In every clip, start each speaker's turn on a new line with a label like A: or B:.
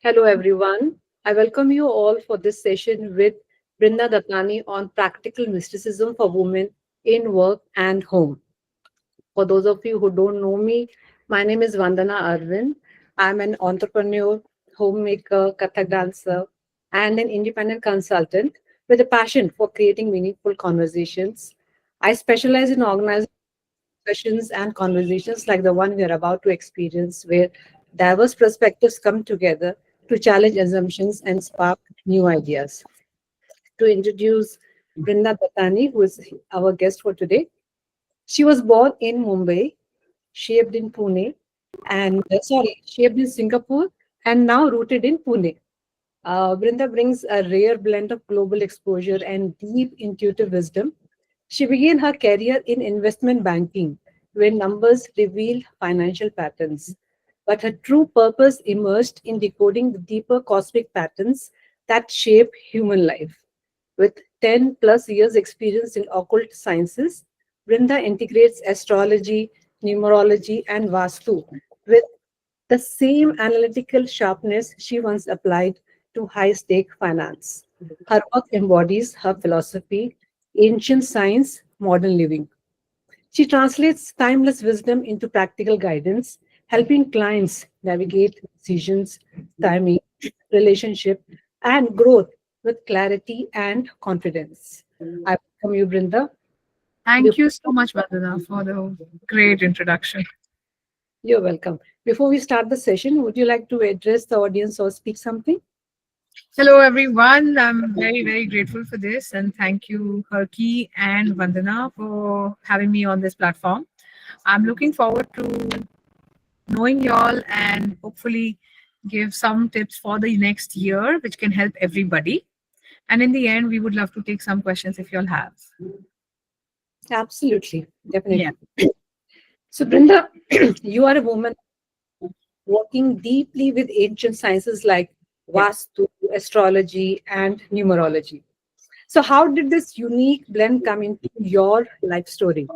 A: Hello, everyone. I welcome you all for this session with Brinda Dattani on practical mysticism for women in work and home. For those of you who don't know me, my name is Vandana Arvind. I'm an entrepreneur, homemaker, Kathak dancer, and an independent consultant with a passion for creating meaningful conversations. I specialize in organizing discussions and conversations like the one we are about to experience, where diverse perspectives come together to challenge assumptions and spark new ideas. To introduce Brinda Dattani, who is our guest for today. She was born in Mumbai, shaped in Pune, shaped in Singapore, and now rooted in Pune. Brinda brings a rare blend of global exposure and deep intuitive wisdom. She began her career in investment banking, where numbers revealed financial patterns. But her true purpose emerged in decoding the deeper cosmic patterns that shape human life. With 10 plus years experience in occult sciences, Brinda integrates astrology, numerology, and Vastu with the same analytical sharpness she once applied to high stake finance. Her work embodies her philosophy, ancient science, modern living. She translates timeless wisdom into practical guidance, helping clients navigate decisions, timing, relationship, and growth with clarity and confidence. I welcome you, Brinda.
B: Thank
A: Before
B: you so much, Vandana, for the great introduction.
A: You're welcome. Before we start the session, would you like to address the audience or speak something?
B: Hello, everyone. I'm very grateful for this, and thank you, Harki and Vandana, for having me on this platform. I'm looking forward to knowing y'all and hopefully give some tips for the next year, which can help everybody. And in the end, we would love to take some questions if y'all have.
A: Absolutely,
B: Yeah.
A: definitely. So, Brinda, you are a woman working deeply with ancient sciences like
B: Yeah.
A: Vastu, astrology, and numerology. So, how did this unique blend come into your life story?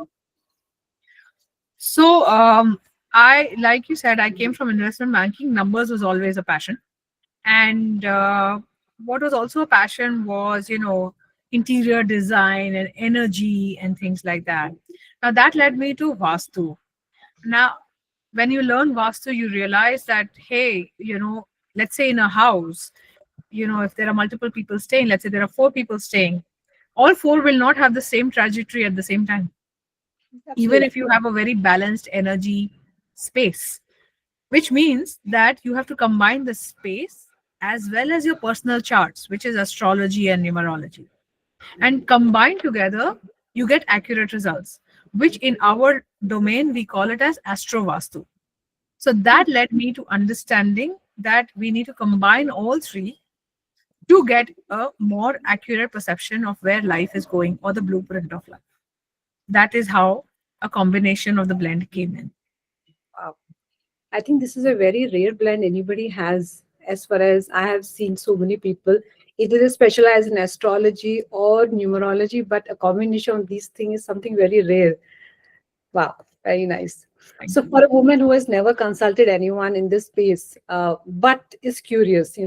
B: So, like you said, I came from investment banking. Numbers was always a passion. And what was also a passion was, interior design and energy and things like that. Now, that led me to Vastu. Now, when you learn Vastu, you realize that, hey, let's say in a house, if there are multiple people staying, let's say there are four people staying, all four will not have the same trajectory at the same time, even
A: Absolutely.
B: if you have a very balanced energy space, which means that you have to combine the space as well as your personal charts, which is astrology and numerology. And combined together, you get accurate results, which in our domain, we call it as astrovastu. So that led me to understanding that we need to combine all three to get a more accurate perception of where life is going or the blueprint of life. That is how a combination of the blend came in.
A: Wow. I think this is a very rare blend anybody has, as far as I have seen so many people. Either they specialize in astrology or numerology, but a combination of these things is something very rare. Wow, very nice.
B: Thank
A: So,
B: you.
A: for a woman who has never consulted anyone in this space, but is curious,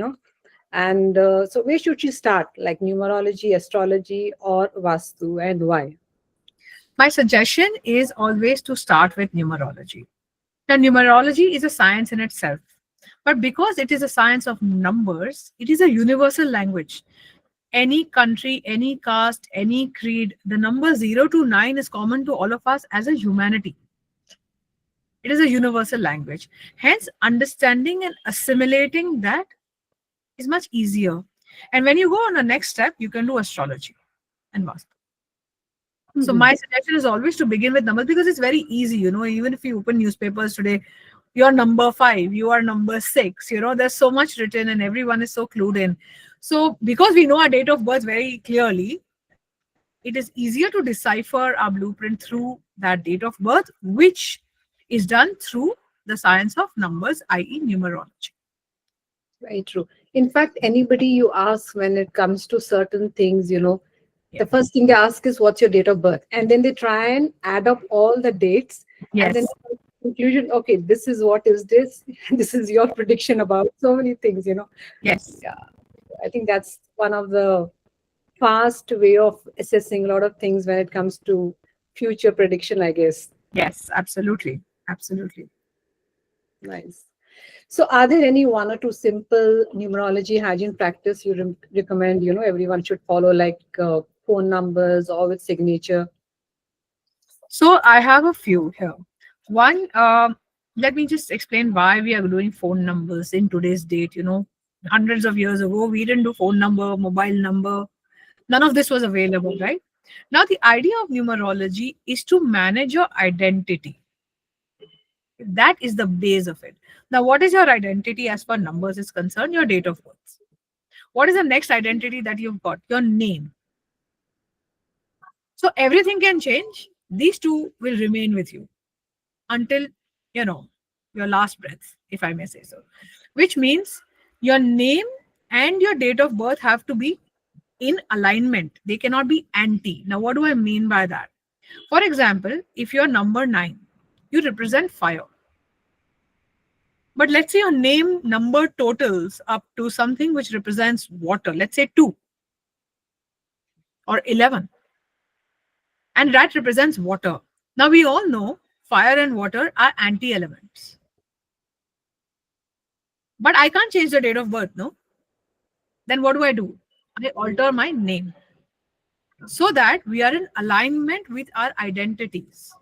A: and so where should she start? Like numerology, astrology, or Vastu, and why?
B: My suggestion is always to start with numerology. Now, numerology is a science in itself, but because it is a science of numbers, it is a universal language. Any country, any caste, any creed, the number 0 to 9 is common to all of us as a humanity. It is a universal language. Hence, understanding and assimilating that is much easier. And when you go on the next step, you can do astrology and Vastu. So
A: Mhm.
B: my suggestion is always to begin with numbers because it's very easy, even if you open newspapers today, you're number 5, you are number 6, there's so much written and everyone is so clued in. So because we know our date of birth very clearly, it is easier to decipher our blueprint through that date of birth, which is done through the science of numbers, i.e. numerology.
A: Very true. In fact, anybody you ask when it comes to certain things,
B: Yeah.
A: the first thing they ask is what's your date of birth, and then they try and add up all the dates, and then
B: Yes.
A: conclusion. Okay, this is what is this. This is your prediction about so many things.
B: Yes.
A: Yeah, I think that's one of the fast way of assessing a lot of things when it comes to future prediction, I guess.
B: Yes, absolutely. Absolutely.
A: Nice. So, are there any one or two simple numerology hygiene practice you recommend? Everyone should follow, like phone numbers or with signature.
B: So I have a few here. One, let me just explain why we are doing phone numbers in today's date. Hundreds of years ago, we didn't do phone number, mobile number. None of this was available, right? Now, the idea of numerology is to manage your identity. That is the base of it. Now, what is your identity as far numbers is concerned? Your date of birth. What is the next identity that you've got? Your name. So everything can change. These two will remain with you until you know your last breath, if I may say so, which means your name and your date of birth have to be in alignment. They cannot be anti. Now, what do I mean by that? For example, if you're number 9, you represent fire, but let's say your name number totals up to something which represents water, let's say 2 or 11, and that represents water. Now we all know fire and water are anti elements, but I can't change the date of birth, no? Then what do? I alter my name so that we are in alignment with our identities.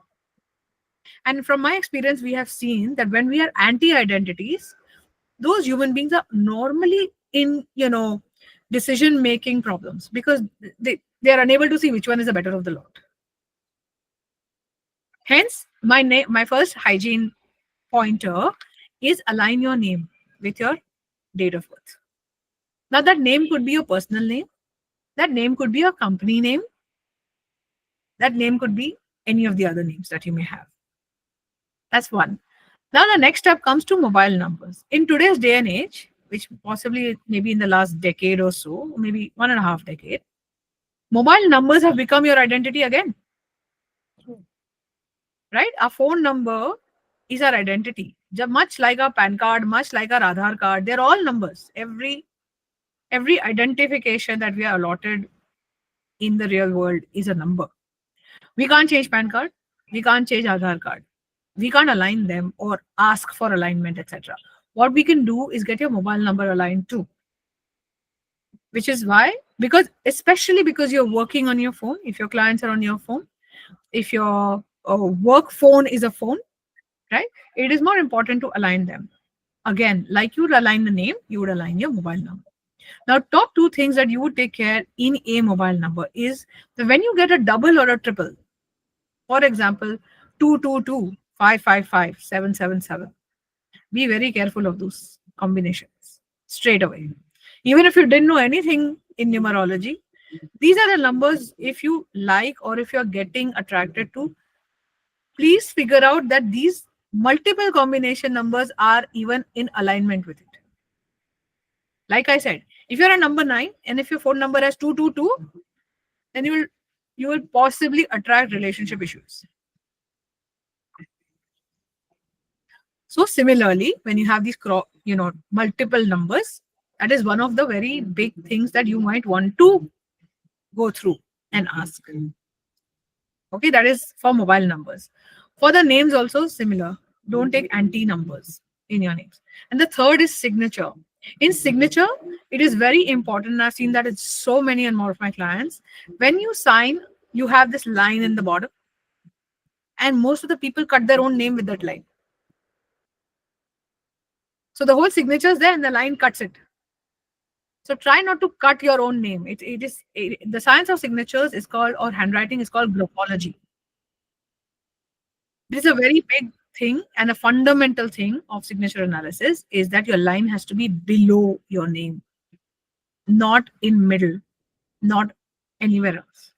B: And from my experience, we have seen that when we are anti identities, those human beings are normally in, decision making problems because they are unable to see which one is the better of the lot. Hence, my first hygiene pointer is align your name with your date of birth. Now, that name could be your personal name, that name could be your company name, that name could be any of the other names that you may have. That's one. Now, the next step comes to mobile numbers. In today's day and age, which possibly maybe in the last decade or so, maybe 1.5 decade, mobile numbers have become your identity again, right? Our phone number is our identity. Much like our PAN card, much like our Aadhaar card, they're all numbers. Every identification that we are allotted in the real world is a number. We can't change PAN card. We can't change Aadhaar card. We can't align them or ask for alignment, etc. What we can do is get your mobile number aligned too. Which is why, especially because you're working on your phone, if your clients are on your phone, if your work phone is a phone, right? It is more important to align them. Again, like you would align the name, you would align your mobile number. Now, top 2 things that you would take care in a mobile number is that when you get a double or a triple, for example, 222 555 777, be very careful of those combinations straight away. Even if you didn't know anything in numerology, these are the numbers if you like or if you're getting attracted to, please figure out that these multiple combination numbers are even in alignment with it. Like I said, if you're a number 9 and if your phone number has 222, then you will possibly attract relationship issues. So similarly, when you have these multiple numbers, that is one of the very big things that you might want to go through and ask. Okay, that is for mobile numbers. For the names also similar. Don't take anti numbers in your names. And the third is signature. In signature, it is very important, and I've seen that it's so many and more of my clients. When you sign, you have this line in the bottom, and most of the people cut their own name with that line. So the whole signature is there and the line cuts it. So try not to cut your own name. The science of signatures is called, or handwriting is called graphology. This is a very big thing, and a fundamental thing of signature analysis is that your line has to be below your name, not in middle, not anywhere else.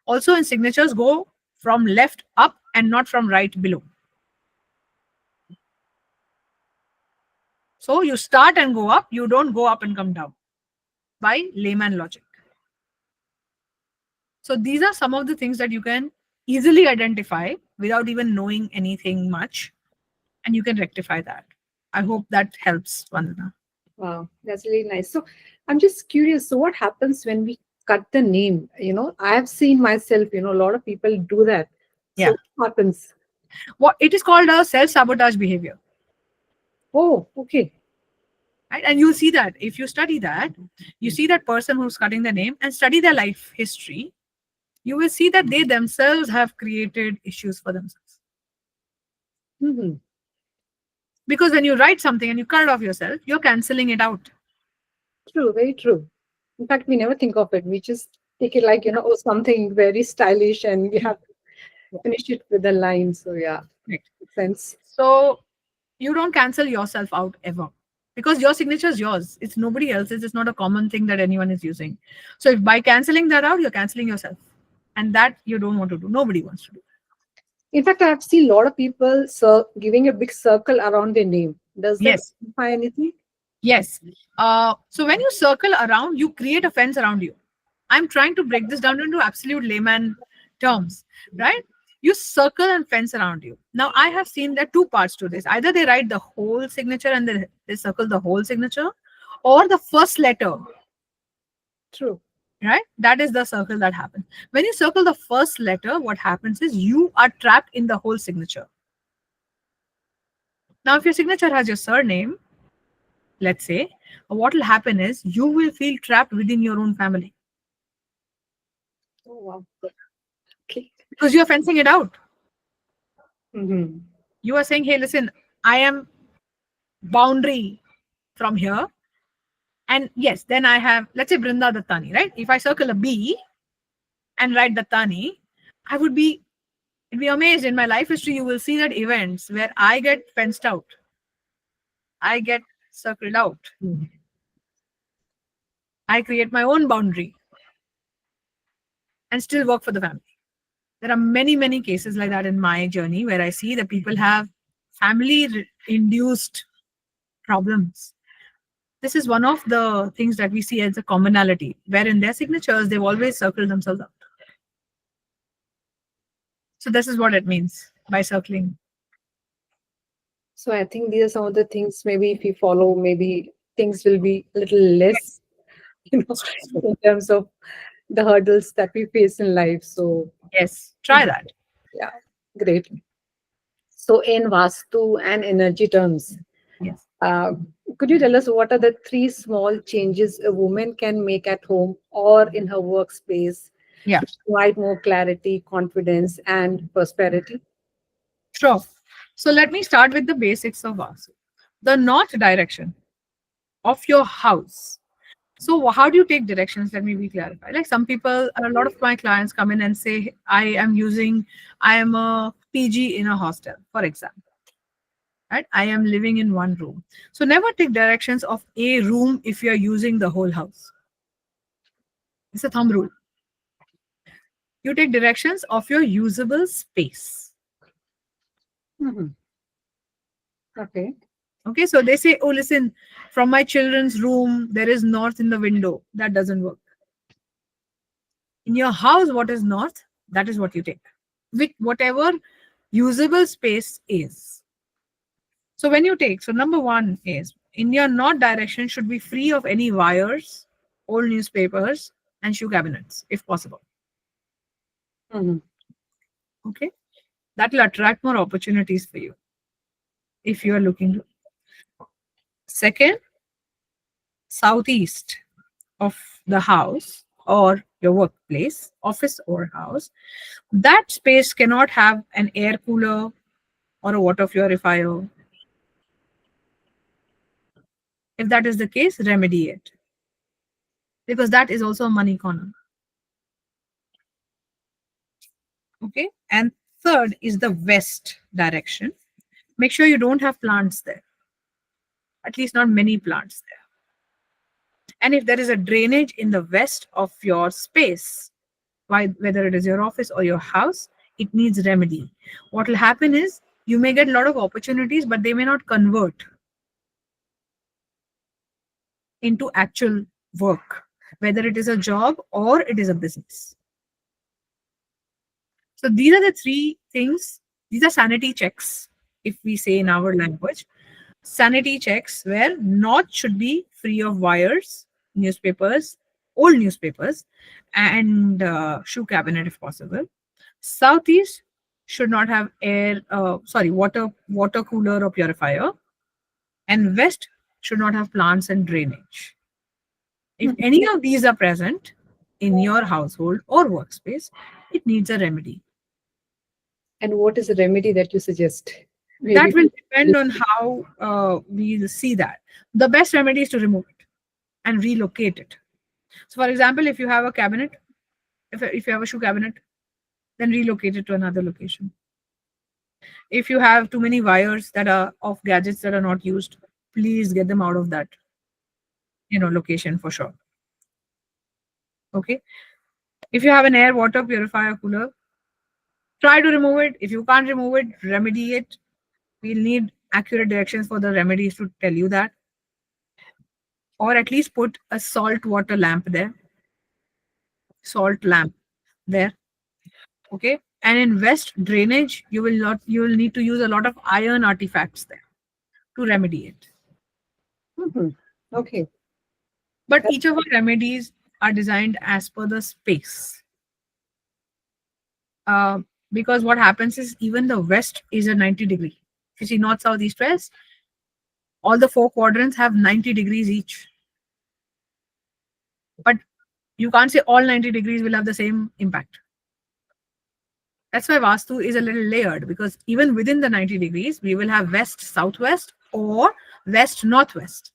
B: Also in signatures, go from left up and not from right below. So you start and go up, you don't go up and come down by layman logic. So these are some of the things that you can easily identify without even knowing anything much. and you can rectify that. I hope that helps, Vandana.
A: Wow, that's really nice. So I'm just curious. So what happens when we cut the name? I have seen myself, a lot of people do that.
B: Yeah.
A: So what happens?
B: What it is called a self-sabotage behavior.
A: Oh, okay.
B: Right? And you'll see that if you study that, you see that person who's cutting the name and study their life history, you will see that they themselves have created issues for themselves.
A: Hmm.
B: Because when you write something and you cut it off yourself, you're canceling it out.
A: True, very true. In fact, we never think of it. We just take it like, oh, something very stylish and we have to
B: Yeah.
A: finish it with a line. So yeah,
B: Right.
A: makes sense.
B: So you don't cancel yourself out ever, because your signature is yours. It's nobody else's. It's not a common thing that anyone is using. So if by canceling that out, you're canceling yourself. And that you don't want to do. Nobody wants to do.
A: In fact, I've seen a lot of people giving a big circle around their name. Does that
B: Yes.
A: signify anything?
B: Yes. So when you circle around, you create a fence around you. I'm trying to break this down into absolute layman terms, right? You circle and fence around you. Now, I have seen there are two parts to this. Either they write the whole signature and they circle the whole signature, or the first letter,
A: True.
B: right? That is the circle that happens. When you circle the first letter, what happens is you are trapped in the whole signature. Now, if your signature has your surname, let's say, what will happen is you will feel trapped within your own family
A: Oh, wow. Okay.
B: because you are fencing it out.
A: Hmm.
B: You are saying, hey, listen, I am boundary from here. And yes, then I have, let's say, Brinda Dattani, right? If I circle a B and write Dattani, I would be, you'd be amazed. In my life history, you will see that events where I get fenced out, I get circled out, I create my own boundary and still work for the family. There are many, many cases like that in my journey where I see that people have family induced problems. This is one of the things that we see as a commonality, where in their signatures, they've always circled themselves out. So this is what it means by circling.
A: So I think these are some of the things maybe if we follow, maybe things will be a little less, you know, in terms of the hurdles that we face in life. So
B: Yes, try that.
A: yeah, great. So in Vastu and energy terms,
B: Yes.
A: uh, could you tell us what are the three small changes a woman can make at home or in her workspace
B: Yeah,
A: to provide more clarity, confidence, and prosperity?
B: sure. So let me start with the basics of us. The north direction of your house. So how do you take directions? Let me be clarified. Like some people, a lot of my clients come in and say, I am a PG in a hostel, for example. Right? I am living in one room. So never take directions of a room if you're using the whole house. It's a thumb rule. You take directions of your usable space.
A: Mhm. Okay.
B: Okay, so they say, oh, listen, from my children's room, there is north in the window. That doesn't work. In your house, what is north? That is what you take. With whatever usable space is. So when you take, so number one is in your north direction should be free of any wires, old newspapers, and shoe cabinets, if possible.
A: Mhm.
B: Okay, that will attract more opportunities for you if you are looking to. Second, southeast of the house or your workplace, office or house, that space cannot have an air cooler or a water purifier. If that is the case, remedy it because that is also a money corner. Okay, and third is the west direction. Make sure you don't have plants there, at least not many plants there. And if there is a drainage in the west of your space, whether it is your office or your house, it needs remedy. What will happen is you may get a lot of opportunities, but they may not convert into actual work, whether it is a job or it is a business. So these are the three things. These are sanity checks if we say in our language. Sanity checks where north should be free of wires, newspapers, old newspapers, and shoe cabinet if possible. Southeast should not have water cooler or purifier, and west should not have plants and drainage. If
A: Mhm.
B: any of these are present in your household or workspace, it needs a remedy.
A: And what is the remedy that you suggest?
B: That
A: Maybe.
B: will depend on how we see that. The best remedy is to remove it and relocate it. So, for example, if you have a cabinet, if you have a shoe cabinet, then relocate it to another location. If you have too many wires that are of gadgets that are not used, please get them out of that location for sure. Okay. If you have an air water purifier cooler, try to remove it. If you can't remove it, remedy it. We'll need accurate directions for the remedies to tell you that. Or at least put a salt water lamp there. Salt lamp there. Okay. And in west drainage, you will need to use a lot of iron artifacts there to remedy it.
A: Mhm. Okay.
B: But each of our remedies are designed as per the space. Uh, because what happens is even the west is a 90-degree. If you see north, south, east, west, all the four quadrants have 90 degrees each. But you can't say all 90 degrees will have the same impact. That's why Vastu is a little layered, because even within the 90 degrees, we will have west, southwest, or west, northwest,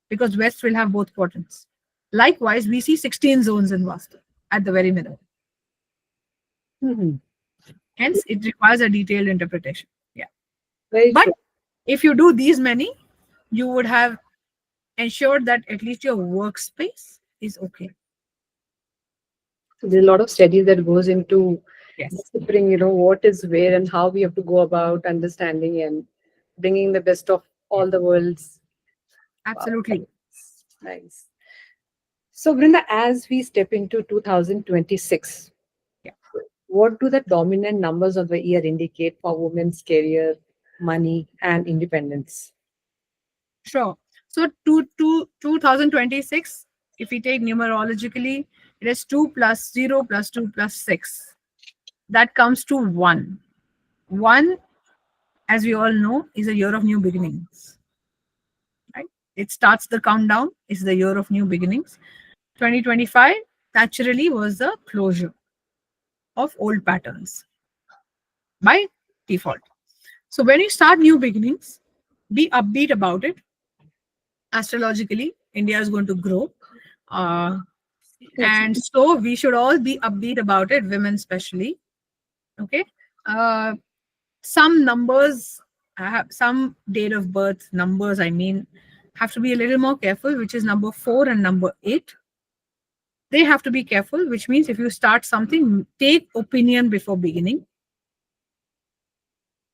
B: because west will have both quadrants. Likewise, we see 16 zones in Vastu at the very middle.
A: Mhm.
B: Hence, it requires a detailed interpretation. Yeah.
A: Very
B: But
A: true.
B: if you do these many, you would have ensured that at least your workspace is okay.
A: So there's a lot of studies that goes into
B: Yes,
A: deciphering, what is where and how we have to go about understanding and bringing the best of all the worlds. Wow,
B: absolutely.
A: nice. So, Brinda, as we step into 2026,
B: Yeah,
A: what do the dominant numbers of the year indicate for women's career, money, and independence?
B: sure. So, 2026, if we take numerologically, it is 2 plus 0 plus 2 plus 6. That comes to 1. 1, as we all know, is a year of new beginnings. Right? It starts the countdown, it's the year of new beginnings. 2025 naturally was the closure of old patterns by default. So when you start new beginnings, be upbeat about it. Astrologically, India is going to grow. Uh,
A: Yes.
B: and so we should all be upbeat about it, women especially. Okay. Uh, some numbers, some date of birth numbers, I mean, have to be a little more careful, which is number 4 and number 8. They have to be careful, which means if you start something, take opinion before beginning.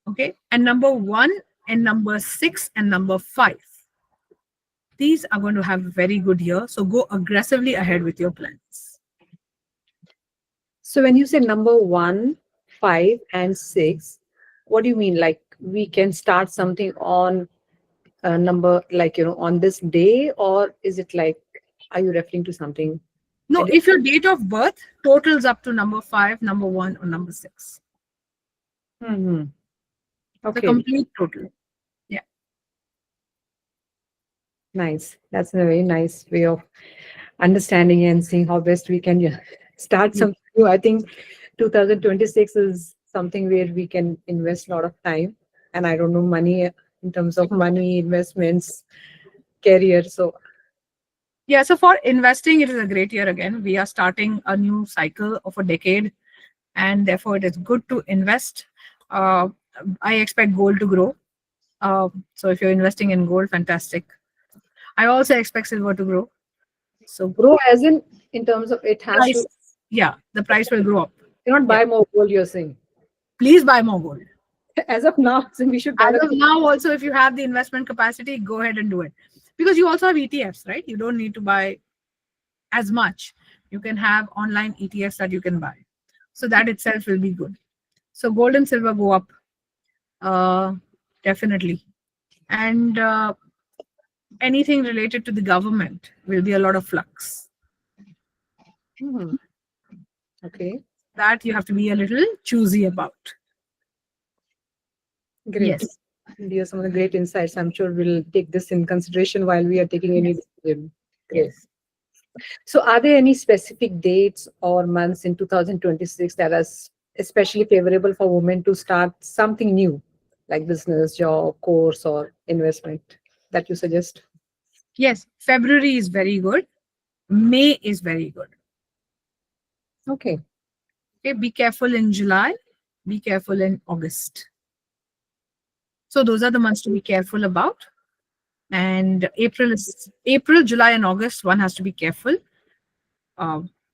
B: Okay. And number 1 and number 6 and number 5. These are going to have a very good year. So go aggressively ahead with your plans.
A: So, when you say number 1, 5, and 6, what do you mean? Like we can start something on a number, like, on this day, or is it like, are you referring to something?
B: No, if your date of birth totals up to number 5, number 1, or number 6,
A: Mm-hmm.
B: the
A: Okay,
B: complete total. Yeah.
A: nice. That's a very nice way of understanding and seeing how best we can, yeah, start
B: Yeah.
A: something new. I think 2026 is something where we can invest a lot of time, and I don't know money in terms of money, investments, career. So,
B: Yeah. So for investing, it is a great year again. We are starting a new cycle of a decade, and therefore it is good to invest. Uh, I expect gold to grow. So if you're investing in gold, fantastic. I also expect silver to grow. So
A: grow as in terms of it has to,
B: price, yeah, the price will grow up.
A: cannot
B: Yeah.
A: buy more gold, you're saying.
B: Please buy more gold.
A: As of now, so we should buy
B: As
A: the
B: of now, also, if you have the investment capacity, go ahead and do it. Because you also have ETFs, right? You don't need to buy as much. You can have online ETFs that you can buy. So that itself will be good. So gold and silver go up. Uh, definitely. And anything related to the government will be a lot of flux.
A: Hmm. Okay,
B: That you have to be a little choosy about.
A: great.
B: Yes.
A: These are some of the great insights. I'm sure we'll take this in consideration while we are taking any
B: Yes.
A: decision. Great.
B: Yes.
A: So, are there any specific dates or months in 2026 that are especially favorable for women to start something new, like business, job, course, or investment that you suggest?
B: Yes. February is very good. May is very good.
A: Okay.
B: Okay. Be careful in July. Be careful in August. So those are the months to be careful about. And April, July, and August. One has to be careful.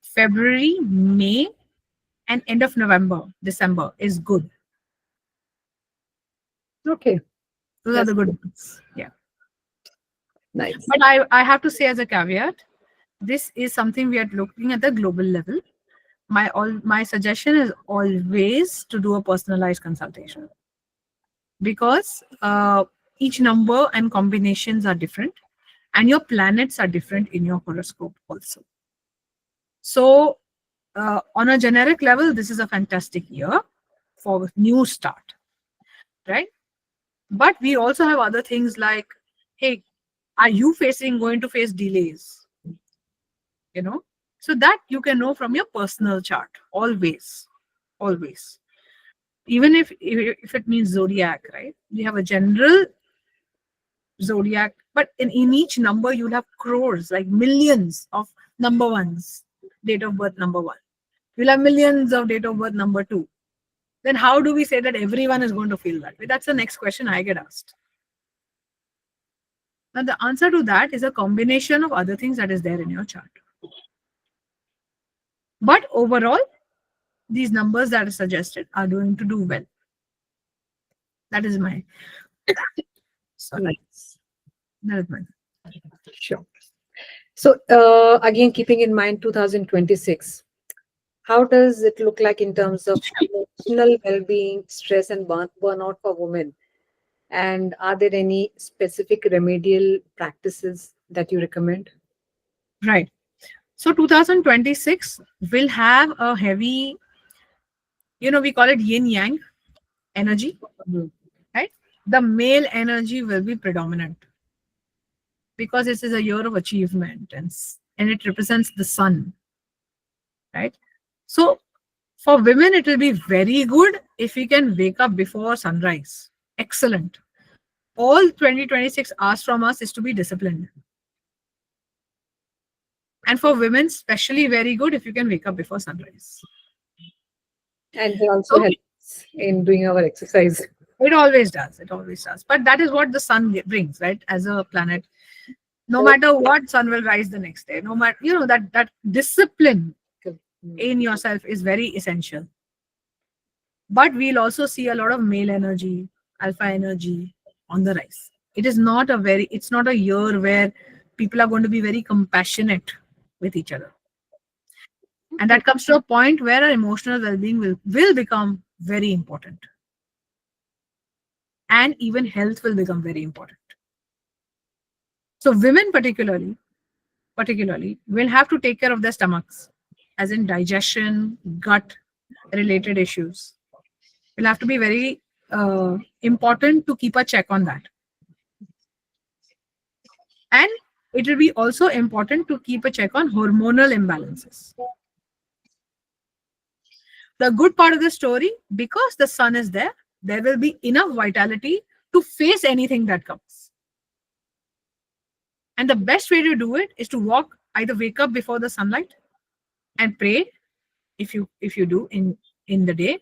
B: February, May, and end of November, December is good.
A: Okay.
B: Those are
A: That's
B: the good ones. Yeah.
A: nice.
B: But I have to say as a caveat, this is something we are looking at the global level. My suggestion is always to do a personalized consultation because each number and combinations are different, and your planets are different in your horoscope also. So, on a generic level, this is a fantastic year for new start, right? But we also have other things like, hey, are you going to face delays? You know, so that you can know from your personal chart always, always. Even if it means zodiac, right? We have a general zodiac, but in each number you'll have crores, like millions of number ones, date of birth number one. You'll have millions of date of birth number two. Then how do we say that everyone is going to feel that way? That's the next question I get asked. Now the answer to that is a combination of other things that is there in your chart. But overall, these numbers that are suggested are going to do well. That is my sorry.
A: Nice.
B: That is my
A: Sure. So, again, keeping in mind 2026, how does it look like in terms of emotional well-being, stress, and burnout for women? And are there any specific remedial practices that you recommend?
B: right. So 2026 will have a heavy, we call it yin yang energy,
A: Mhm.
B: right? The male energy will be predominant because this is a year of achievement and it represents the sun, right? So for women, it will be very good if we can wake up before sunrise. Excellent. All 2026 asks from us is to be disciplined. And for women, especially very good if you can wake up before sunrise.
A: And it also
B: So
A: helps in doing our exercise.
B: it always does. It always does. But that is what the sun brings, right? As a planet, no matter what, sun will rise the next day. No matter that discipline in yourself is very essential. But we'll also see a lot of male energy, alpha energy on the rise. It's not a year where people are going to be very compassionate with each other. And that comes to a point where our emotional well-being will become very important. And even health will become very important. So women particularly will have to take care of their stomachs, as in digestion, gut related issues. Will have to be very important to keep a check on that. And it will be also important to keep a check on hormonal imbalances. The good part of the story, because the sun is there, there will be enough vitality to face anything that comes. And the best way to do it is to either wake up before the sunlight and pray if you do in the day.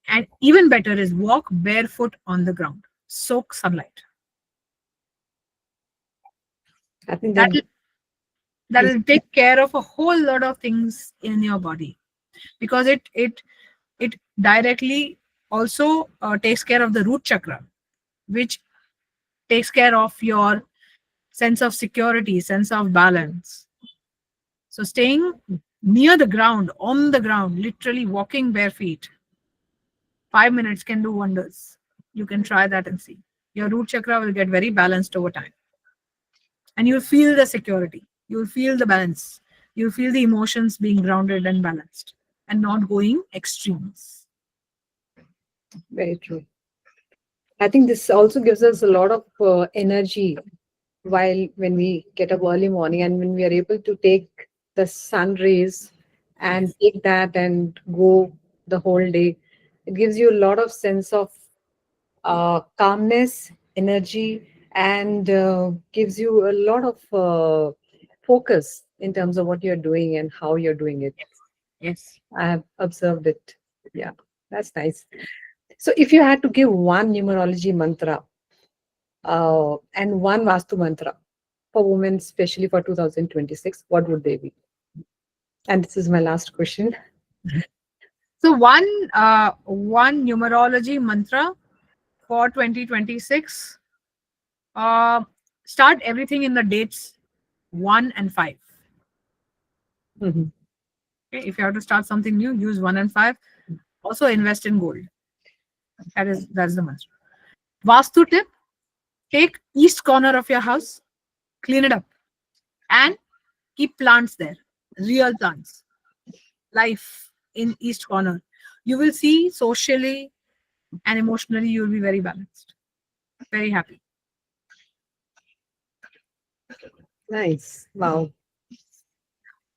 B: And even better is walk barefoot on the ground, soak sunlight.
A: I think
B: That
A: that
B: will, that will take care of a whole lot of things in your body because it directly also takes care of the root chakra, which takes care of your sense of security, sense of balance. So staying near the ground, on the ground, literally walking bare feet, 5 minutes can do wonders. You can try that and see. Your root chakra will get very balanced over time. And you'll feel the security. You'll feel the balance. You'll feel the emotions being grounded and balanced and not going extremes.
A: Very true. I think this also gives us a lot of energy while when we get up early morning and when we are able to take the sun rays and
B: Yes.
A: take that and go the whole day. It gives you a lot of sense of calmness, energy, and gives you a lot of focus in terms of what you're doing and how you're doing it.
B: Yes. Yes.
A: I have observed it. Yeah, that's nice. So, if you had to give one numerology mantra and one Vastu mantra for women, especially for 2026, what would they be? And this is my last question.
B: So one numerology mantra for 2026. Uh, Start everything in the dates 1 and 5.
A: Mhm.
B: Okay? If you have to start something new, use 1 and 5. Also invest in gold. That's the mantra. Vastu tip: take east corner of your house, clean it up, and keep plants there. Real plants. Life in east corner. You will see socially and emotionally you will be very balanced, very happy.
A: Nice. Wow.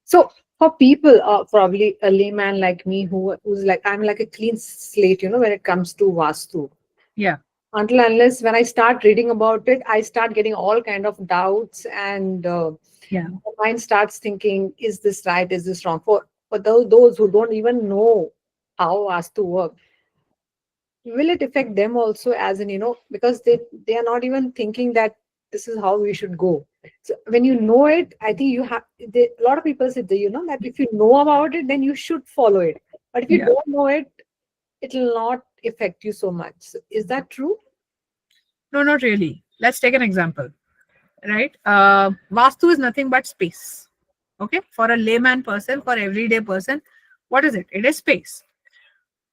A: So for people, probably a layman like me who's like I'm like a clean slate, when it comes to Vastu.
B: Yeah.
A: Until unless when I start reading about it, I start getting all kind of doubts and
B: Yeah.
A: my mind starts thinking, is this right? Is this wrong? For those who don't even know how Vastu work, will it affect them also as in because they are not even thinking that this is how we should go. So when you know it, I think you have a lot of people say that that if you know about it then you should follow it, but if you
B: Yeah.
A: don't know it, it will not affect you so much. So is that true?
B: No, not really. Let's take an example, right? Vastu is nothing but space. Okay. For a layman person, for everyday person, what is it? It is space.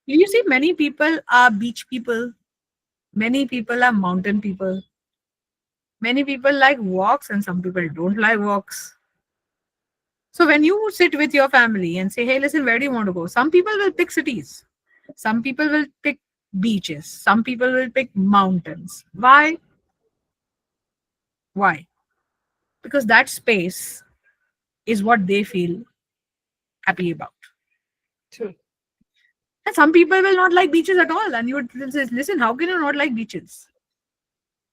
B: You see, many people are beach people, many people are mountain people, many people like walks, and some people don't like walks. So when you sit with your family and say, hey, listen, where do you want to go? Some people will pick cities. Some people will pick beaches. Some people will pick mountains. Why? Why? Because that space is what they feel happy about.
A: True.
B: And some people will not like beaches at all. And you would say, listen, how can you not like beaches?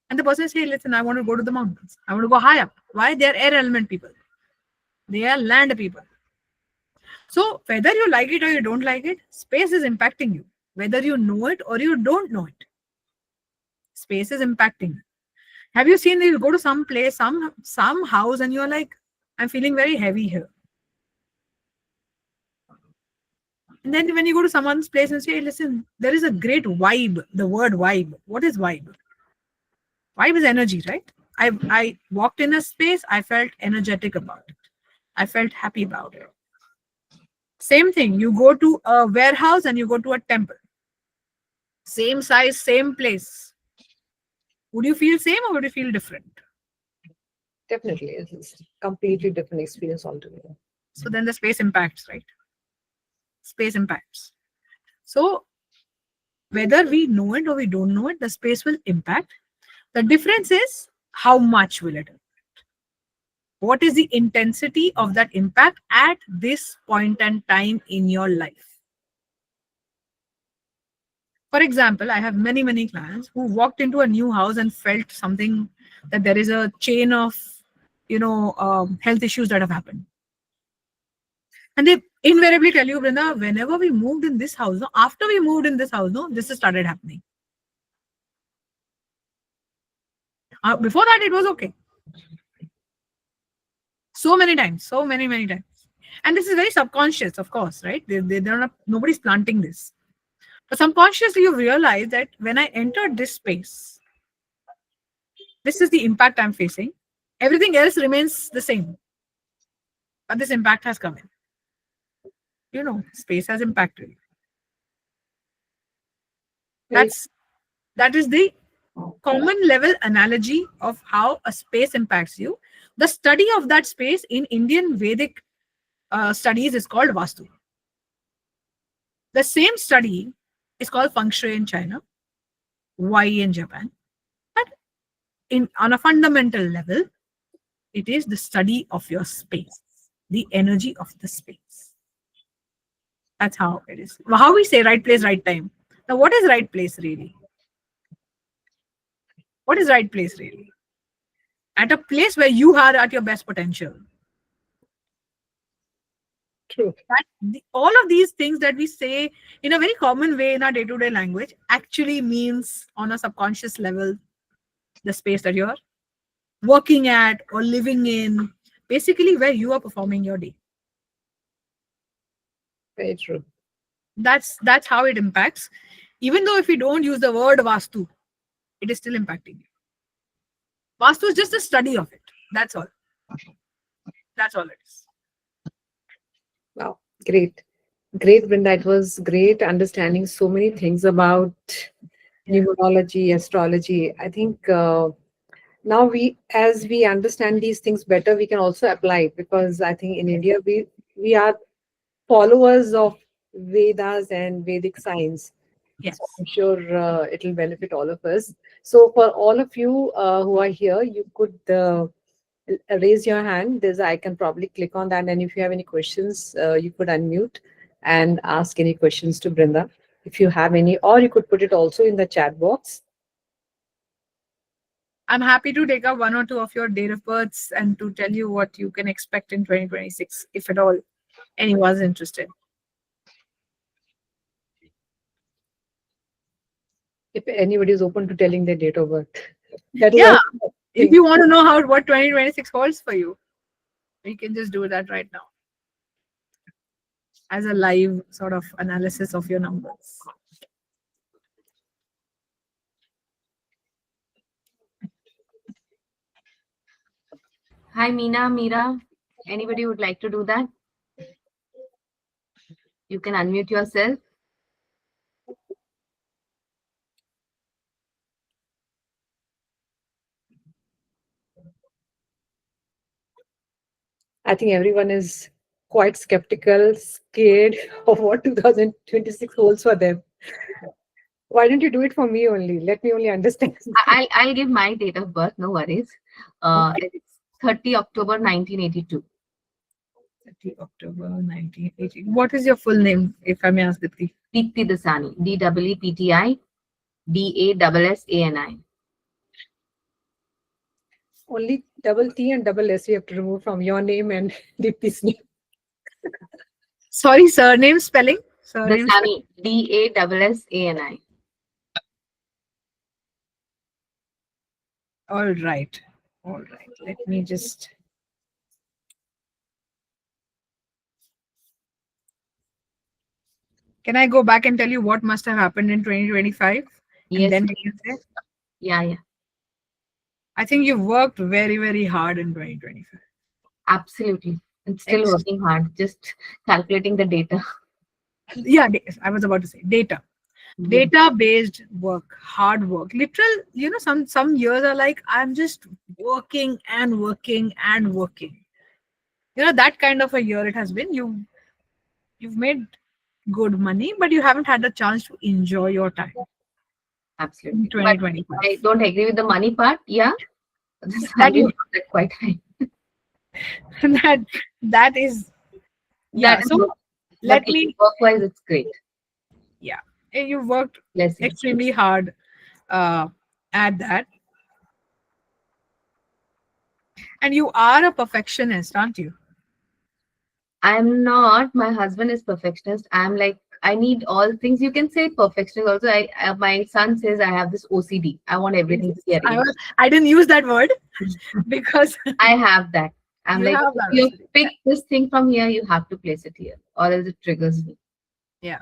B: And the person says, hey, listen, I want to go to the mountains. I want to go high up. Why? They're air element people. They are land people. So whether you like it or you don't like it, space is impacting you. Whether you know it or you don't know it, space is impacting you. Have you seen you go to some place, some house, and you're like, I'm feeling very heavy here. And then when you go to someone's place and say, hey, listen, there is a great vibe. The word vibe. What is vibe? Vibe is energy, right? I walked in a space, I felt energetic about it. I felt happy about it. Same thing. You go to a warehouse and you go to a temple. Same size, same place. Would you feel same or would you feel different?
A: Definitely it's completely different experience altogether.
B: So then the space impacts, right? Space impacts. So whether we know it or we don't know it, the space will impact. The difference is how much will it? What is the intensity of that impact at this point and time in your life? For example, I have many clients who walked into a new house and felt something, that there is a chain of, health issues that have happened. And they invariably tell you, Brinda, whenever we moved in this house, no, after we moved in this house, no, this has started happening. Before that, it was okay. So many times, so many times. And this is very subconscious, of course, right? They're not, nobody's planting this. But subconsciously, you realize that when I entered this space, this is the impact I'm facing. Everything else remains the same, but this impact has come in. Space has impacted.
A: Very
B: That's That is the common level analogy of how a space impacts you. The study of that space in Indian Vedic studies is called Vastu. The same study is called Feng Shui in China, Wai in Japan. But on a fundamental level, it is the study of your space, the energy of the space. That's how it is. How we say right place, right time. Now, what is right place really? What is right place really? At a place where you are at your best potential.
A: True.
B: All of these things that we say in a very common way in our day-to-day language actually means on a subconscious level the space that you're working at or living in, basically where you are performing your day.
A: Very true.
B: That's how it impacts. Even though if we don't use the word Vastu, it is still impacting you. Vastu is just a study of it. That's all. That's all it is.
A: Wow. Great. Great, Brinda. It was great understanding so many things about numerology, astrology. I think now as we understand these things better, we can also apply it, because I think in India we are followers of Vedas and Vedic science.
B: Yes.
A: So I'm sure it will benefit all of us. So for all of you who are here, you could raise your hand. There's I can probably click on that, and if you have any questions, you could unmute and ask any questions to Brinda if you have any, or you could put it also in the chat box.
B: I'm happy to take up one or two of your date of births and to tell you what you can expect in 2026, if at all anyone's interested.
A: If anybody is open to telling their date of birth. That is
B: Yeah.
A: also a
B: If
A: thing.
B: you want to know what 2026 holds for you, we can just do that right now as a live sort of analysis of your numbers.
C: Hi, Meena, Meera. Anybody would like to do that? You can unmute yourself.
A: I think everyone is quite skeptical, scared of what 2026 holds for them. Why don't you do it for me only? Let me only understand.
C: I'll give my date of birth. No worries. It's 30 October 1982.
B: 30 October 1980. What is your full name, if I may ask, Dipti?
C: Deepti Dasani. DEEPTI DASSANI.
A: Only double T and double S we have to remove from your name and Deepti's name.
B: Sorry, surname spelling? Surname spelling.
C: Dasani. DASSANI.
B: All right. All right. Let me just. Can I go back and tell you what must have happened in 2025?
C: Yes.
B: And then we can say,
C: Yeah.
B: I think you've worked very, very hard in 2025.
C: Absolutely. I'm still working hard, just calculating the data.
B: Yeah, I was about to say data. Data-based work, hard work. Literal, some years are like, I'm just working and working and working. That kind of a year it has been. You've made good money, but you haven't had the chance to enjoy your time.
C: Absolutely.
B: In 2025.
C: I don't agree with the money part. Yeah. The
B: That
C: salary
B: you-
C: is not quite high.
B: that is yeah.
C: That is
B: So
C: good.
B: let
C: But
B: me
C: work-wise, it's great.
B: yeah. You've worked
C: Blessing.
B: extremely hard at that. And you are a perfectionist, aren't you?
C: I'm not. My husband is perfectionist. I'm like, I need all things. You can say perfectionist also. My son says I have this OCD. I want everything to be arranged.
B: I didn't use that word because
C: I have that. I'm
B: you
C: like,
B: have that
C: you
B: OCD.
C: pick this thing from here, you have to place it here, or else it triggers me.
B: Yeah.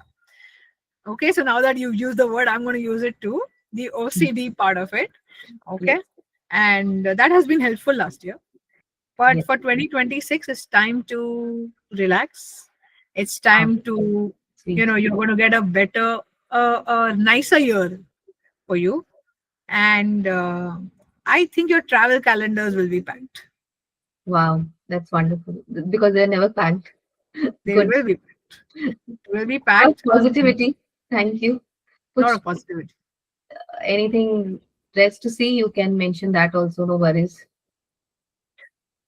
B: Okay, so now that you've used the word, I'm going to use it too. The OCD part of it. Okay.
C: Yes.
B: And that has been helpful last year. But
C: Yes.
B: for 2026, it's time to relax. It's time to,
C: Sweet.
B: you're going to get a better, a nicer year for you. And I think your travel calendars will be packed.
C: Wow, that's wonderful. Because they're never packed.
B: They
C: Good.
B: will be will be
C: Lot
B: packed.
C: positivity. Thank you.
B: Lot
C: Which
B: of positivity.
C: anything rest to see, you can mention that also. No worries.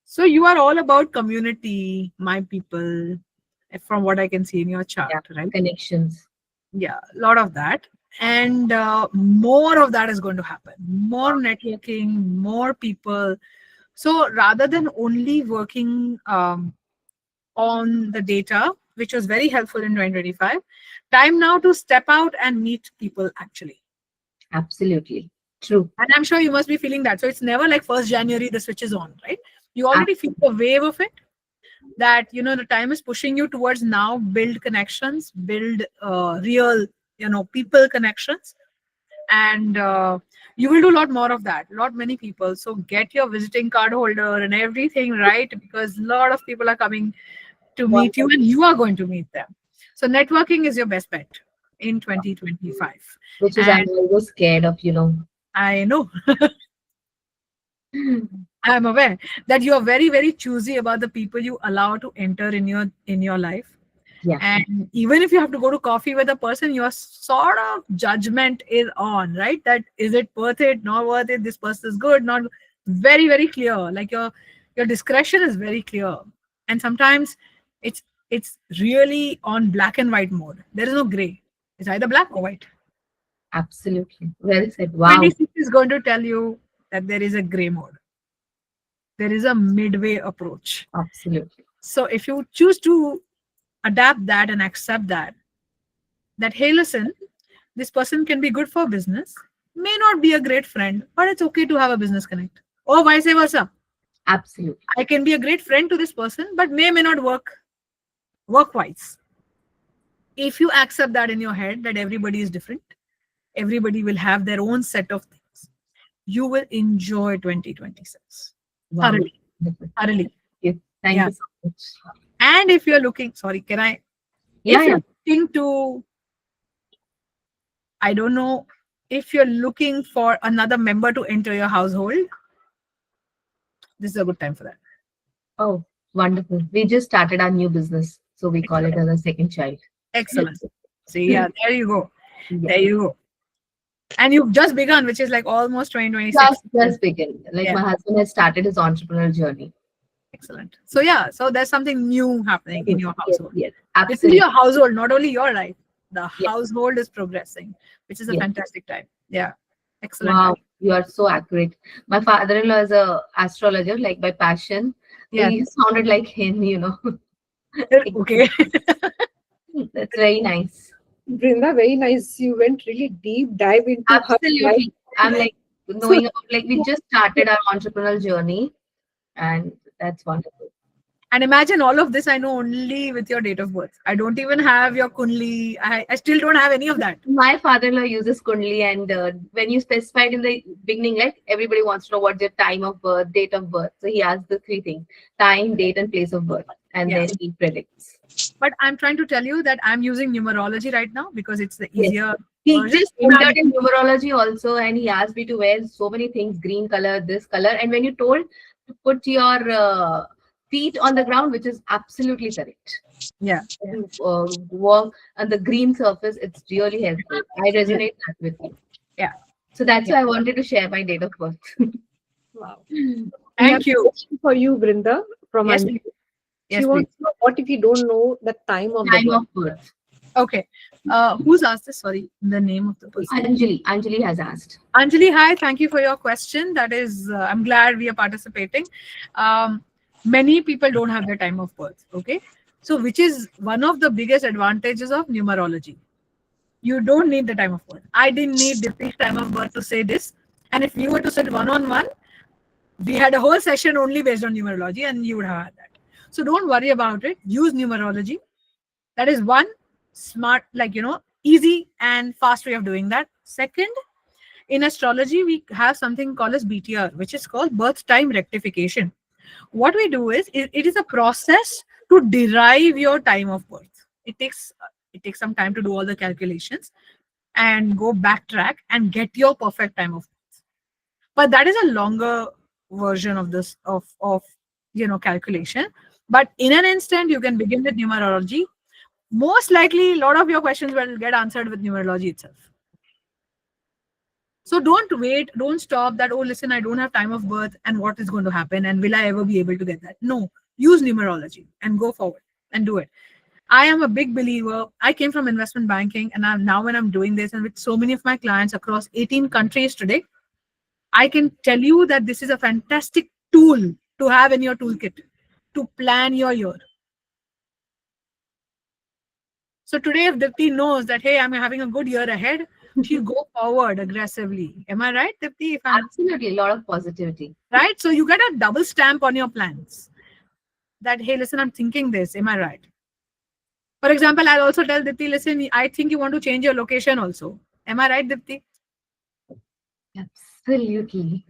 B: So you are all about community, my people, from what I can see in your chart,
C: Yeah,
B: right?
C: connections.
B: Yeah, a lot of that. And more of that is going to happen. More networking, more people. So rather than only working on the data, which was very helpful in 2025, time now to step out and meet people actually.
C: Absolutely. True.
B: And I'm sure you must be feeling that. So it's never like 1st January, the switch is on, right? You already feel the wave of it, that, the time is pushing you towards now build connections, build real, people connections. And you will do a lot more of that, lot many people. So get your visiting card holder and everything right, because a lot of people are coming to meet you and you are going to meet them. So networking is your best bet in 2025.
C: Which is I'm
B: And
C: always scared of.
B: I know, I'm aware that you are very, very choosy about the people you allow to enter in your life.
C: Yeah,
B: And even if you have to go to coffee with a person, your sort of judgment is on, right? That is it worth it, not worth it, this person is good, not very, very clear. Like your discretion is very clear. And sometimes it's really on black and white mode. There is no gray. It's either black or white.
C: absolutely. Well said. Wow.
B: 26 is going to tell you that there is a gray mode. There is a midway approach.
C: Absolutely.
B: So if you choose to adapt that and accept that hey, listen, this person can be good for business, may not be a great friend, but it's okay to have a business connect, or vice versa.
C: Absolutely.
B: I can be a great friend to this person, but may not work wise. If you accept that in your head, that everybody is different, everybody will have their own set of things, you will enjoy 2026
C: Wow.
B: thoroughly.
C: Thank you. Thank
B: Yeah.
C: you so much.
B: And if you're looking, sorry, can I?
C: Yeah,
B: If you're looking to, I don't know, if you're looking for another member to enter your household, this is a good time for that.
C: Oh, wonderful. We just started our new business. So we call it as a second child.
B: Excellent. See, yeah, there you go.
C: Yeah.
B: There you go. And you've just begun, which is like almost 2026.
C: Just begin. Like
B: Yeah.
C: my husband has started his entrepreneurial journey.
B: Excellent. So yeah, so there's something new happening in your
C: Yes,
B: household.
C: yes,
B: It's in
C: absolutely.
B: your household, not only your life. The
C: Yes.
B: household is progressing, which is a
C: Yes.
B: fantastic time. Yeah. Excellent.
C: Wow, you are so accurate. My father-in-law is a astrologer, like by passion. So
B: Yeah.
C: you sounded like him.
B: Okay.
C: That's very nice.
A: Brinda, very nice. You went really deep dive into her life.
C: Absolutely. I'm like knowing about, like we just started our entrepreneurial journey, and that's wonderful.
B: And imagine all of this I know only with your date of birth. I don't even have your Kundli. I still don't have any of that.
C: My father-in-law uses Kundli, and when you specified in the beginning, like everybody wants to know what's your time of birth, date of birth. So he asks the three things: time, date, and place of birth, and
B: Yeah.
C: then he predicts.
B: But I'm trying to tell you that I'm using numerology right now because it's the
C: Yes.
B: easier.
C: He
B: version.
C: just entered in numerology also, and he asked me to wear so many things: green color, this color. And when you told to put your feet on the ground, which is absolutely correct.
B: Yeah.
C: To walk on the green surface, it's really helpful. I resonate that with you.
B: Yeah.
C: So that's why I wanted to share my date of birth.
A: Wow.
B: Thank you.
A: For you, Brinda, from
B: Yes,
A: Anjali.
B: please.
A: She
B: Yes,
A: wants
B: please.
A: to know what if you don't know the time of
C: Time
A: the birth.
C: of birth.
B: Okay. Who's asked this? Sorry, the name of the person.
C: Anjali has asked.
B: Anjali, hi. Thank you for your question. That is, I'm glad we are participating. Many people don't have their time of birth. Okay. So, which is one of the biggest advantages of numerology. You don't need the time of birth. I didn't need Dipti's time of birth to say this. And if you were to sit one-on-one, we had a whole session only based on numerology and you would have had that. So don't worry about it. Use numerology. That is one smart, easy and fast way of doing that. Second, in astrology, we have something called as BTR, which is called birth time rectification. What we do is it is a process to derive your time of birth. It takes some time to do all the calculations. and go backtrack and get your perfect time of birth. But that is a longer version of this of calculation. But in an instant, you can begin with numerology. Most likely, a lot of your questions will get answered with numerology itself. So don't wait, don't stop that, oh, listen, I don't have time of birth and what is going to happen and will I ever be able to get that? No, use numerology and go forward and do it. I am a big believer. I came from investment banking, and now when I'm doing this and with so many of my clients across 18 countries today, I can tell you that this is a fantastic tool to have in your toolkit to plan your year. So today, if Dipti knows that, hey, I'm having a good year ahead, she'll go forward aggressively. Am I right, Dipti?
C: Absolutely, a lot of positivity.
B: Right? So you get a double stamp on your plans that, hey, listen, I'm thinking this. Am I right? For example, I'll also tell Dipti, listen, I think you want to change your location also. Am I right, Dipti?
C: Absolutely.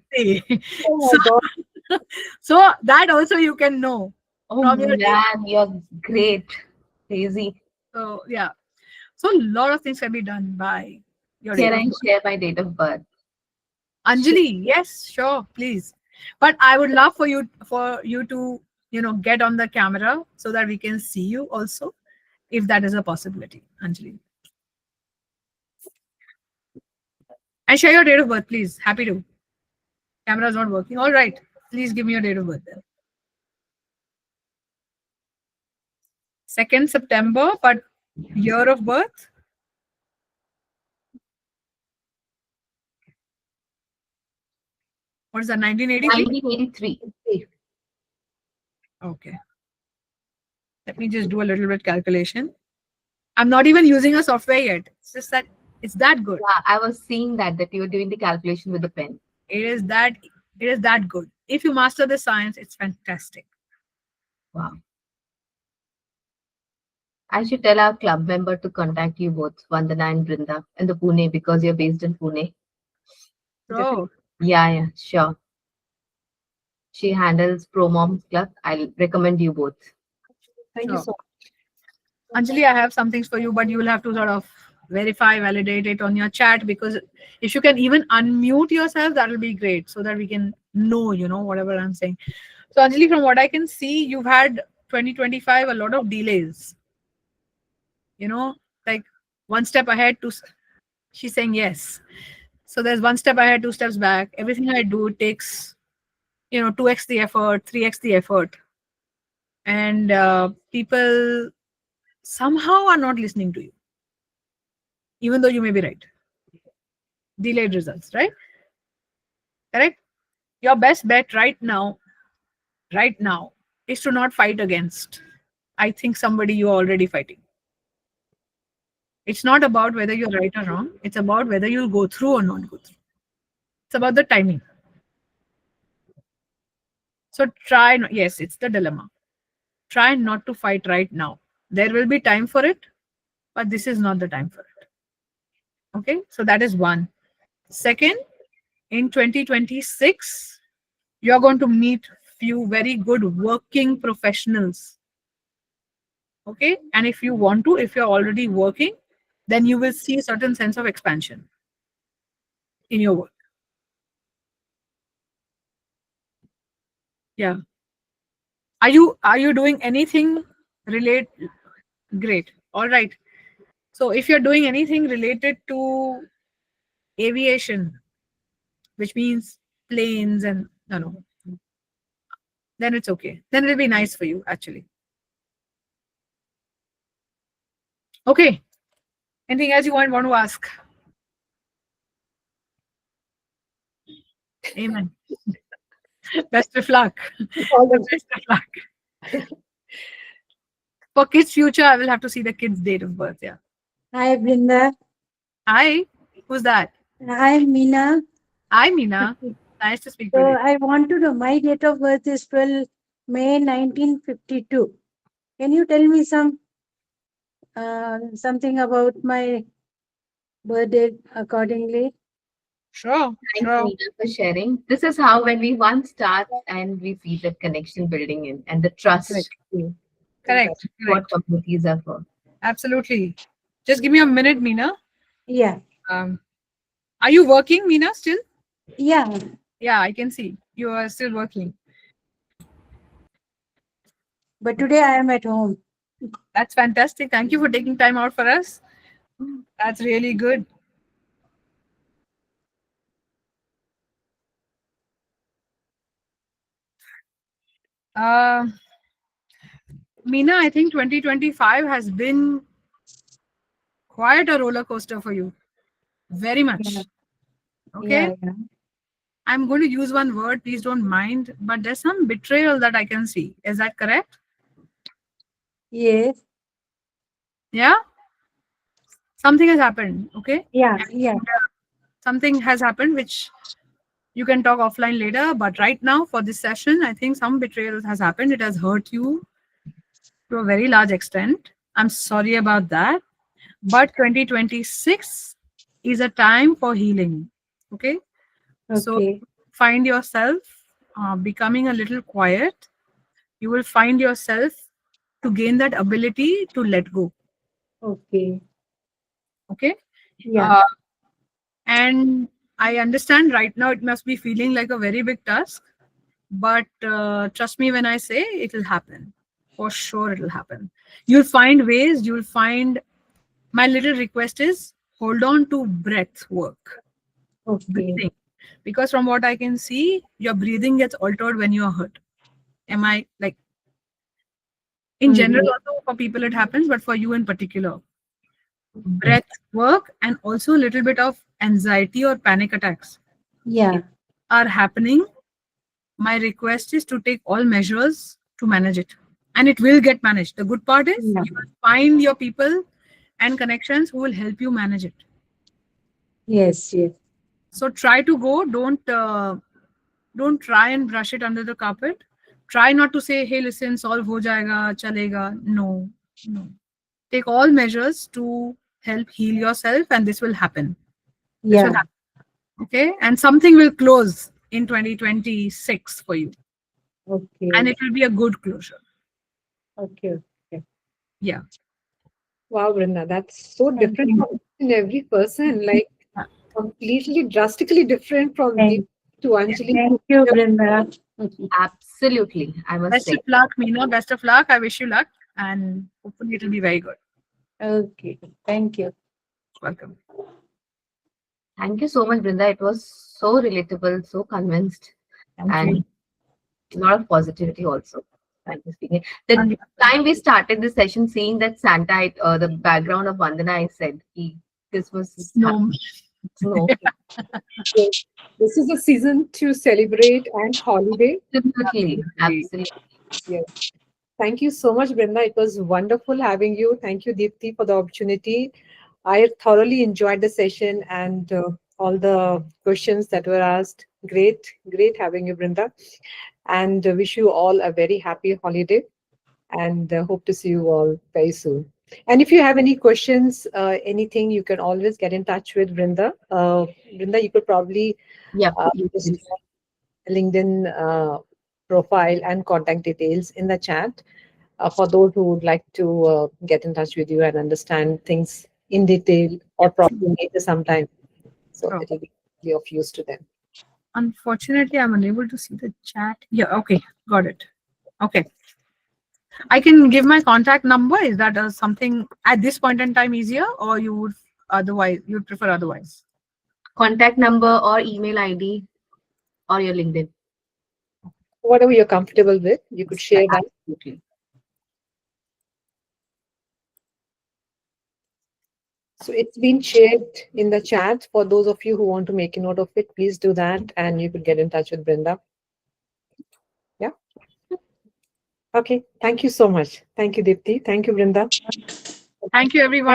A: Oh my
B: so,
A: God.
B: so that also you can know.
C: Oh
B: From your
C: man, you're great. Crazy.
B: So yeah. So a lot of things can be done by your date
C: Can
B: of
C: I
B: birth.
C: share my date of birth?
B: Anjali, yes, sure, please. But I would love for you to get on the camera so that we can see you also, if that is a possibility, Anjali. And share your date of birth, please. Happy to. Camera is not working. All right. Please give me your date of birth then. 2nd September, but year of birth? What is that, 1983?
C: 1983.
B: Okay. Let me just do a little bit calculation. I'm not even using a software yet. It's just that it's that good.
C: Yeah, I was seeing that you were doing the calculation with the pen.
B: It is that good. If you master the science, it's fantastic.
C: Wow. I should tell our club member to contact you both, Vandana and Brinda, in the Pune, because you're based in Pune.
B: So
C: Yeah, sure. She handles Pro Moms Club. I'll recommend you both.
A: Thank you
B: sure.
A: so
B: Anjali, I have some things for you, but you will have to sort of verify, validate it on your chat, because if you can even unmute yourself, that will be great so that we can know, whatever I'm saying. So Anjali, from what I can see, you've had 2025 a lot of delays. Like one step ahead, she's saying yes. So there's one step ahead, two steps back. Everything I do takes, 2x the effort, 3x the effort. And people somehow are not listening to you, even though you may be right. Delayed results, right? Correct? Your best bet right now, is to not fight against, I think, somebody you're already fighting. It's not about whether you're right or wrong. It's about whether you'll go through or not go through. It's about the timing. So yes, it's the dilemma. Try not to fight right now. There will be time for it, but this is not the time for it. Okay, so that is one. Second, in 2026, you're going to meet few very good working professionals. Okay, and if you want to, if you're already working, then you will see a certain sense of expansion in your work. Yeah. Are you doing anything related? Great. All right. So if you're doing anything related to aviation, which means planes and then it's okay. Then it'll be nice for you actually. Okay. Anything else you want to ask? Amen. Best of luck.
A: All the
B: Best of luck. For kids' future, I will have to see the kid's date of birth. Yeah.
D: Hi, Brinda.
B: Hi. Who's that?
D: Hi, Meena.
B: Hi, Meena. Nice to speak
D: So
B: with you.
D: I want to know, my date of birth is 12 May 1952. Can you tell me something about my birth date accordingly?
B: Sure.
C: Thanks,
B: Sure.
C: Meena, for sharing. This is how when we once start and we see the connection building in and the trust.
B: Correct. Correct.
C: What communities are for.
B: Absolutely. Just give me a minute, Meena.
D: Yeah.
B: Are you working, Meena, still?
D: Yeah,
B: Yeah, I can see you are still working.
D: but today I am at home.
B: That's fantastic. Thank you for taking time out for us. That's really good. Uh, Meena, I think 2025 has been quite a roller coaster for you. Very
D: Yeah,
B: much. Okay.
D: yeah, yeah.
B: I'm going to use one word, please don't mind, but there's some betrayal that I can see. Is that correct?
D: Yes,
B: Yeah? Something has happened. Okay.
D: yeah,
B: And
D: yeah.
B: something has happened which you can talk offline later, but right now for this session, I think some betrayal has happened. It has hurt you to a very large extent. I'm sorry about that. But 2026 is a time for healing. Okay. So
D: Okay,
B: find yourself becoming a little quiet. You will find yourself to gain that ability to let go.
D: okay.
B: Okay.
D: Yeah,
B: Uh, and I understand right now it must be feeling like a very big task, but trust me when I say it will happen. For sure, it will happen. You'll find ways, you'll find. My little request is hold on to breath work,
D: okay.
B: breathing. Because from what I can see, your breathing gets altered when you are hurt. Am I like in general
D: Mm-hmm.
B: also for people it happens, but for you in particular? Breath work and also a little bit of anxiety or panic attacks
D: Yeah,
B: are happening. My request is to take all measures to manage it. And it will get managed. The good part is
D: yeah.
B: you will find your people and connections who will help you manage it.
D: Yes, yes.
B: So try to go. Don't try and brush it under the carpet. Try not to say, hey, listen, solve ho jayega, chalega. No, no. Take all measures to help heal yourself, and this will happen. This will
D: Yeah,
B: happen. Okay. And something will close in 2026 for you. And
D: okay,
B: it will be a good closure.
A: Okay. Okay.
B: Yeah.
A: Wow, Brinda, that's so
D: thank
A: different
D: you.
A: from each and every person, like completely drastically different from Deep
D: Thank,
A: to Anjali.
D: thank you, Brinda.
C: Absolutely, I must
B: Best
C: say.
B: of luck, Meena. Best of luck. I wish you luck. And hopefully it'll be very good.
D: Okay, thank you.
B: Welcome.
C: Thank you so much, Brinda. It was so relatable, so convinced,
B: Thank
C: and
B: you.
C: a lot of positivity also. Thank you, speaking. The
B: And
C: time we started the session, seeing that Santa, the background of Vandana, I said, this was
B: no,
C: no,
A: Yes. This is a season to celebrate and holiday.
C: absolutely,
B: absolutely.
C: absolutely.
A: Yes. Thank you so much, Brenda. It was wonderful having you. Thank you, Deepthi, for the opportunity. I thoroughly enjoyed the session and all the questions that were asked. Great, great having you, Brenda. And wish you all a very happy holiday and hope to see you all very soon. And if you have any questions, anything, you can always get in touch with Brenda. Brenda, you could probably
C: Yep.
A: just LinkedIn profile and contact details in the chat for those who would like to get in touch with you and understand things in detail or probably later sometime. So
B: Sure.
A: it will be really of use to them.
B: Unfortunately, I'm unable to see the chat. Yeah, okay. Got it. Okay. I can give my contact number. Is that something at this point in time easier, or you would otherwise you'd prefer otherwise?
C: Contact number or email ID or your LinkedIn.
A: Whatever you're comfortable with, you could share that.
C: Absolutely.
A: So it's been shared in the chat. For those of you who want to make a note of it, please do that and you could get in touch with Brenda. Yeah. Okay. Thank you so much. Thank you, Dipti. Thank you, Brenda.
B: Thank you, everyone.